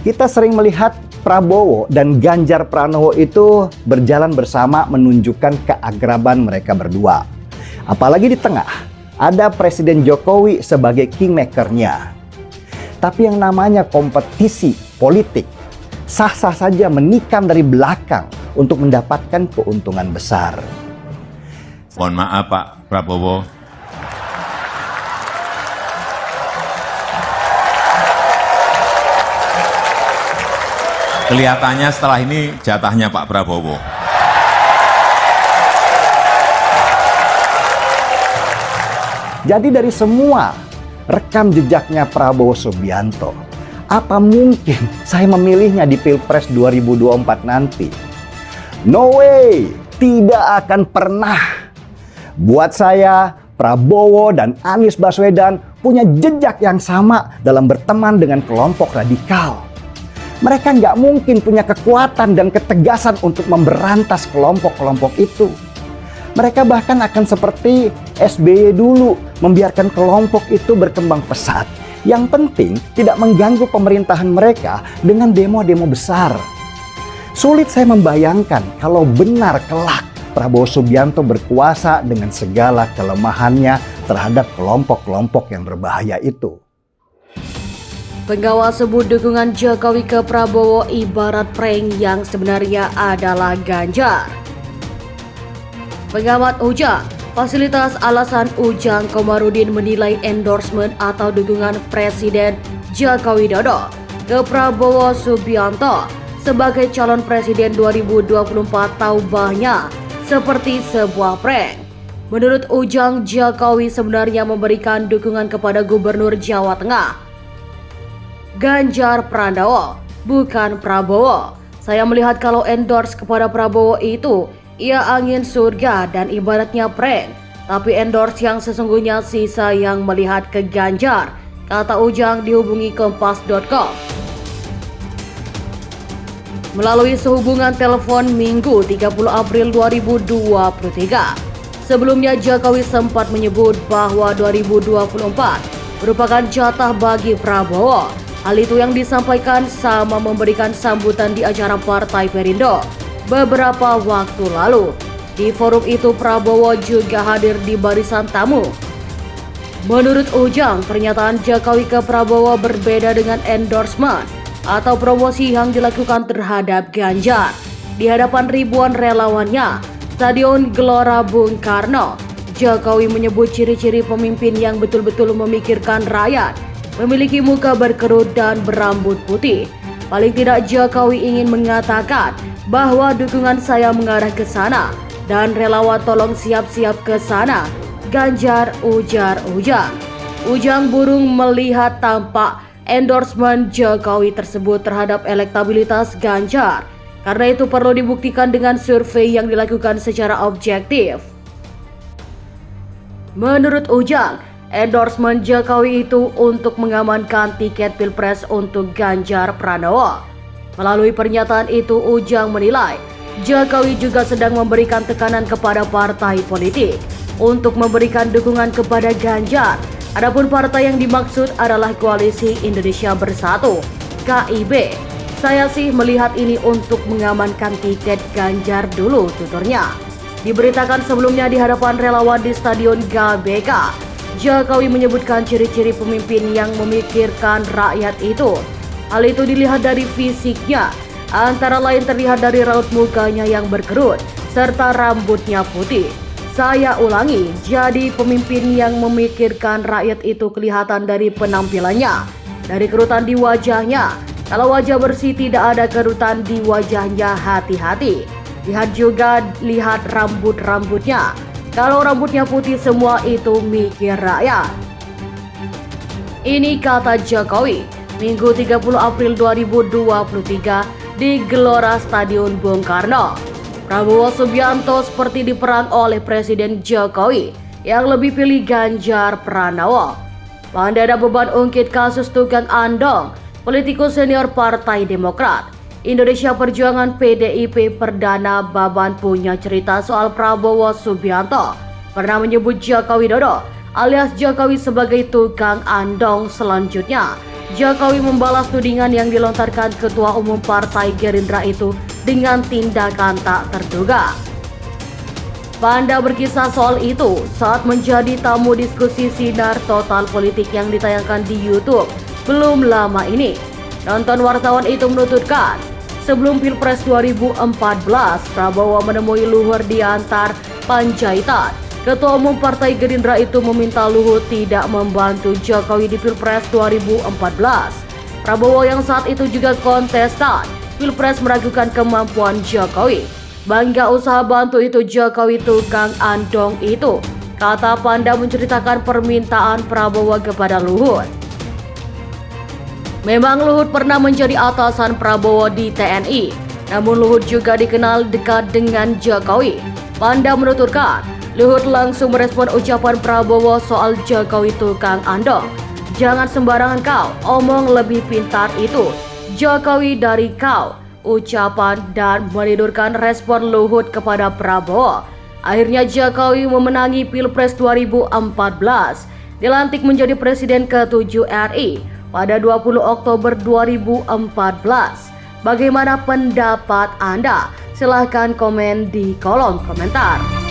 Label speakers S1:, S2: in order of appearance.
S1: Kita sering melihat Prabowo dan Ganjar Pranowo itu berjalan bersama menunjukkan keakraban mereka berdua. Apalagi di tengah ada Presiden Jokowi sebagai kingmaker-nya. Tapi yang namanya kompetisi politik sah-sah saja menikam dari belakang untuk mendapatkan keuntungan besar.
S2: Mohon maaf Pak Prabowo. Kelihatannya setelah ini jatahnya Pak Prabowo.
S1: Jadi dari semua rekam jejaknya Prabowo Subianto, apa mungkin saya memilihnya di Pilpres 2024 nanti? No way, tidak akan pernah. Buat saya, Prabowo dan Anies Baswedan punya jejak yang sama dalam berteman dengan kelompok radikal. Mereka nggak mungkin punya kekuatan dan ketegasan untuk memberantas kelompok-kelompok itu. Mereka bahkan akan seperti SBY dulu, membiarkan kelompok itu berkembang pesat. Yang penting tidak mengganggu pemerintahan mereka dengan demo-demo besar. Sulit saya membayangkan kalau benar kelak Prabowo Subianto berkuasa dengan segala kelemahannya terhadap kelompok-kelompok yang berbahaya itu.
S3: Penggawa sebut dukungan Jokowi ke Prabowo ibarat prank yang sebenarnya adalah Ganjar. Pengamat Ujang, fasilitas alasan Ujang Komarudin menilai endorsement atau dukungan Presiden Joko Widodo ke Prabowo Subianto sebagai calon presiden 2024 taubahnya seperti sebuah prank. Menurut Ujang, Jokowi sebenarnya memberikan dukungan kepada Gubernur Jawa Tengah Ganjar Pranowo, bukan Prabowo. Saya melihat kalau endorse kepada Prabowo itu, ia angin surga dan ibaratnya prank. Tapi endorse yang sesungguhnya sisa yang melihat ke Ganjar, kata Ujang dihubungi Kompas.com. Melalui sehubungan telepon Minggu 30 April 2023. Sebelumnya Jokowi sempat menyebut bahwa 2024 merupakan jatah bagi Prabowo. Hal itu yang disampaikan sama memberikan sambutan di acara Partai Perindo beberapa waktu lalu. Di forum itu Prabowo juga hadir di barisan tamu. Menurut Ujang, pernyataan Jokowi ke Prabowo berbeda dengan endorsement atau promosi yang dilakukan terhadap Ganjar. Di hadapan ribuan relawannya, Stadion Gelora Bung Karno, Jokowi menyebut ciri-ciri pemimpin yang betul-betul memikirkan rakyat, memiliki muka berkerut dan berambut putih. Paling tidak Jokowi ingin mengatakan bahwa dukungan saya mengarah ke sana dan relawan tolong siap-siap ke sana. Ganjar, ujar Ujang. Ujang burung melihat tampak endorsement Jokowi tersebut terhadap elektabilitas Ganjar. Karena itu perlu dibuktikan dengan survei yang dilakukan secara objektif. Menurut Ujang, endorsement Jokowi itu untuk mengamankan tiket Pilpres untuk Ganjar Pranowo. Melalui pernyataan itu, Ujang menilai Jokowi juga sedang memberikan tekanan kepada partai politik untuk memberikan dukungan kepada Ganjar. Adapun partai yang dimaksud adalah Koalisi Indonesia Bersatu, KIB. Saya sih melihat ini untuk mengamankan tiket Ganjar dulu, tuturnya. Diberitakan sebelumnya di hadapan relawan di Stadion GBK, Jokowi menyebutkan ciri-ciri pemimpin yang memikirkan rakyat itu. Hal itu dilihat dari fisiknya, antara lain terlihat dari raut mukanya yang berkerut, serta rambutnya putih. Saya ulangi, jadi pemimpin yang memikirkan rakyat itu kelihatan dari penampilannya, dari kerutan di wajahnya. Kalau wajah bersih tidak ada kerutan di wajahnya, hati-hati. Lihat juga, lihat rambut-rambutnya. Kalau rambutnya putih semua itu mikir rakyat. Ini kata Jokowi, Minggu 30 April 2023 di Gelora Stadion Bung Karno. Prabowo Subianto seperti diperang oleh Presiden Jokowi yang lebih pilih Ganjar Pranowo. Pandai ada beban ungkit kasus tukang andong, politikus senior Partai Demokrat. Indonesia Perjuangan PDIP Perdana Baban punya cerita soal Prabowo Subianto. Pernah menyebut Joko Widodo alias Jokowi sebagai tukang andong. Selanjutnya, Jokowi membalas tudingan yang dilontarkan Ketua Umum Partai Gerindra itu dengan tindakan tak terduga. Panda berkisah soal itu saat menjadi tamu diskusi Sinar Total Politik yang ditayangkan di YouTube belum lama ini. Nonton wartawan itu menuturkan, sebelum Pilpres 2014, Prabowo menemui Luhur di Antar Panjaitan. Ketua Umum Partai Gerindra itu meminta Luhut tidak membantu Jokowi di Pilpres 2014. Prabowo yang saat itu juga kontestan Pilpres meragukan kemampuan Jokowi. Bangga usaha bantu itu Jokowi tukang andong itu, kata Panda menceritakan permintaan Prabowo kepada Luhut. Memang Luhut pernah menjadi atasan Prabowo di TNI, namun Luhut juga dikenal dekat dengan Jokowi. Panda menuturkan, Luhut langsung merespon ucapan Prabowo soal Jokowi tukang andong. Jangan sembarangan kau, omong lebih pintar itu. Jokowi dari kau, ucapan dan menidurkan respon Luhut kepada Prabowo. Akhirnya Jokowi memenangi Pilpres 2014, dilantik menjadi Presiden ke-7 RI pada 20 Oktober 2014. Bagaimana pendapat Anda? Silahkan komen di kolom komentar.